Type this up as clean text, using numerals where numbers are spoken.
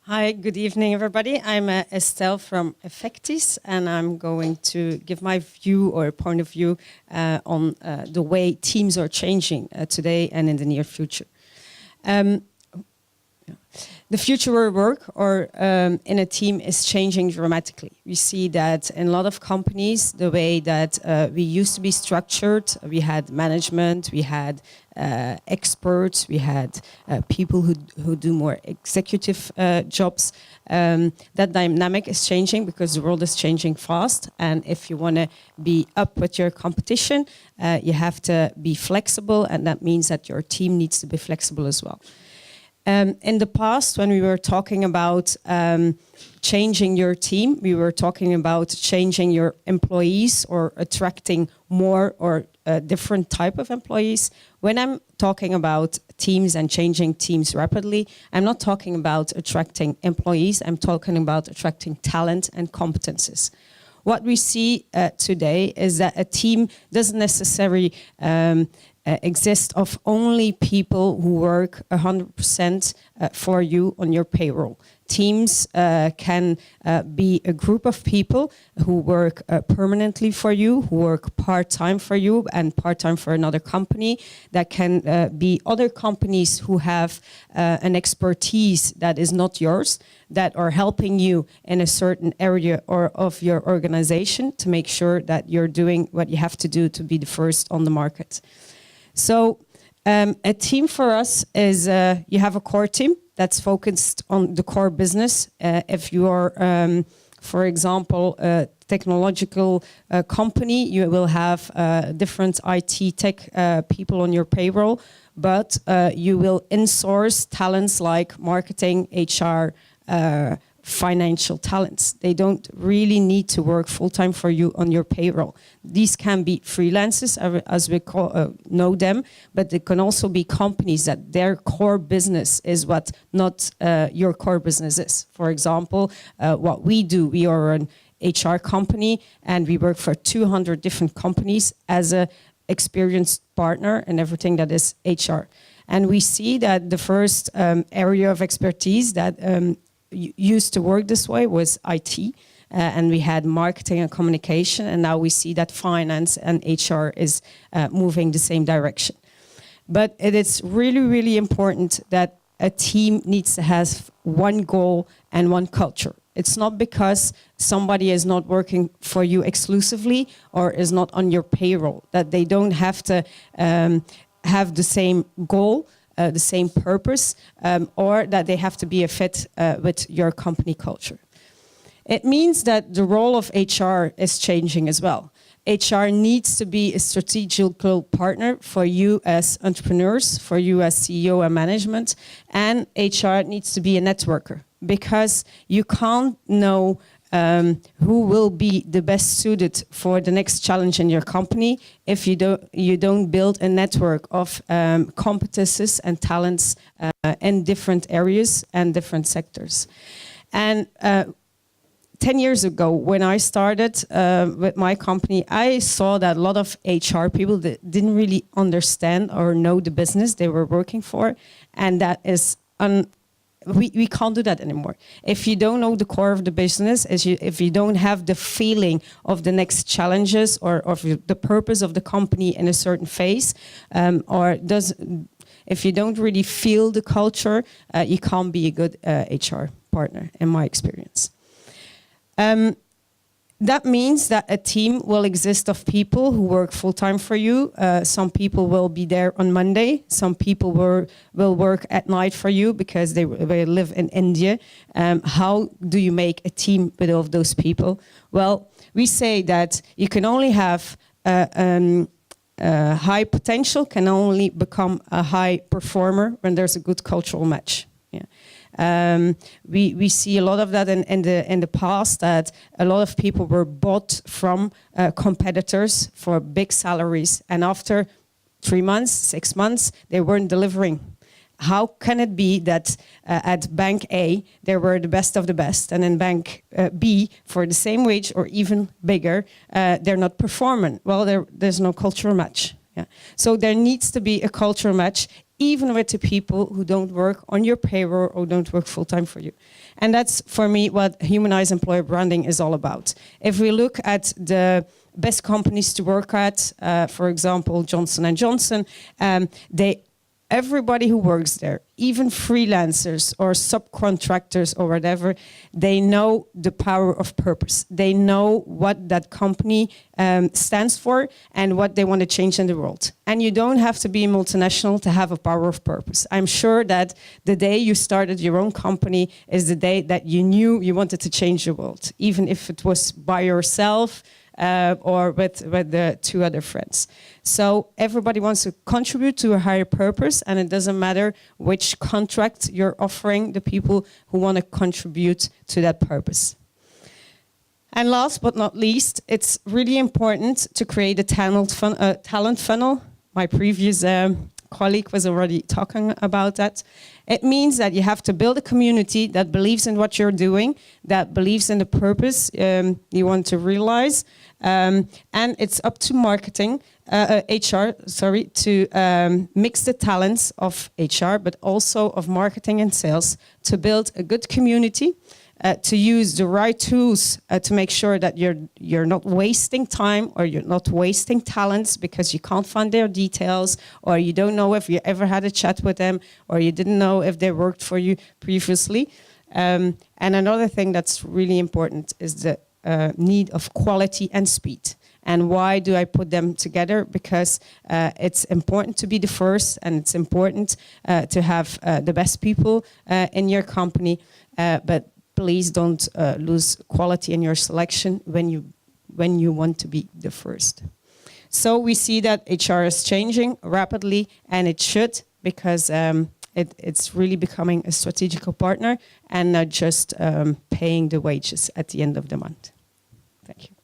Hi, good evening, everybody. I'm Estel from Effectis, and I'm going to give my view or point of view on the way teams are changing today and in the near future. The future of work or in a team is changing dramatically. We see that in a lot of companies, the way that we used to be structured, we had management, we had experts, we had people who do more executive jobs. That dynamic is changing because the world is changing fast. And if you want to be up with your competition, you have to be flexible, and that means that your team needs to be flexible as well. In the past, when we were talking about changing your team, we were talking about changing your employees or attracting more or a different type of employees. When I'm talking about teams and changing teams rapidly, I'm not talking about attracting employees, I'm talking about attracting talent and competences. What we see today is that a team doesn't necessarily exist of only people who work 100% for you on your payroll. Teams can be a group of people who work permanently for you, who work part-time for you and part-time for another company. That can be other companies who have an expertise that is not yours, that are helping you in a certain area or of your organization to make sure that you're doing what you have to do to be the first on the market. So a team for us is you have a core team that's focused on the core business. If you are, for example, a technological company, you will have different IT tech people on your payroll, but you will insource talents like marketing, HR, financial talents. They don't really need to work full-time for you on your payroll. These can be freelancers, as we know them, but they can also be companies that their core business is what not your core business is. For example, what we do, we are an HR company and we work for 200 different companies as an experienced partner and everything that is HR. And we see that the first area of expertise that used to work this way was IT, and we had marketing and communication, and now we see that finance and HR is moving the same direction. But it is really, really important that a team needs to have one goal and one culture. It's not because somebody is not working for you exclusively or is not on your payroll that they don't have to have the same goal, the same purpose, or that they have to be a fit with your company culture. It means that the role of HR is changing as well. HR needs to be a strategical partner for you as entrepreneurs, for you as CEO and management, and HR needs to be a networker, because you can't know who will be the best suited for the next challenge in your company if you don't build a network of competences and talents in different areas and different sectors. And 10 years ago, when I started with my company, I saw that a lot of HR people that didn't really understand or know the business they were working for, and that is we can't do that anymore. If you don't know the core of the business, if you don't have the feeling of the next challenges or of the purpose of the company in a certain phase, if you don't really feel the culture, you can't be a good HR partner, in my experience. That means that a team will exist of people who work full-time for you. Some people will be there on Monday. Some people will work at night for you because they live in India. How do you make a team with all of those people? Well, we say that you can only have high potential, can only become a high performer when there's a good cultural match. Yeah. We see a lot of that in the past, that a lot of people were bought from competitors for big salaries, and after 3 months, 6 months, they weren't delivering. How can it be that at Bank A they were the best of the best, and in Bank B for the same wage or even bigger they're not performing? Well, there's no cultural match. Yeah. So there needs to be a cultural match even with the people who don't work on your payroll or don't work full-time for you. And that's, for me, what humanized employer branding is all about. If we look at the best companies to work at, for example, Johnson & Johnson, everybody who works there, even freelancers or subcontractors or whatever, they know the power of purpose. They know what that company stands for and what they want to change in the world. And you don't have to be a multinational to have a power of purpose. I'm sure that the day you started your own company is the day that you knew you wanted to change the world, even if it was by yourself, or with the 2 other friends. So everybody wants to contribute to a higher purpose, and it doesn't matter which contract you're offering the people who want to contribute to that purpose. And last but not least, it's really important to create a talent funnel. My previous colleague was already talking about that. It means that you have to build a community that believes in what you're doing, that believes in the purpose you want to realize. And it's up to marketing, HR, to mix the talents of HR, but also of marketing and sales to build a good community, to use the right tools to make sure that you're not wasting time or you're not wasting talents because you can't find their details, or you don't know if you ever had a chat with them, or you didn't know if they worked for you previously. And another thing that's really important is the need of quality and speed. And why do I put them together? Because it's important to be the first, and it's important to have the best people in your company, but please don't lose quality in your selection when you want to be the first. So we see that HR is changing rapidly, and it should, because it's really becoming a strategical partner and not just paying the wages at the end of the month. Thank you.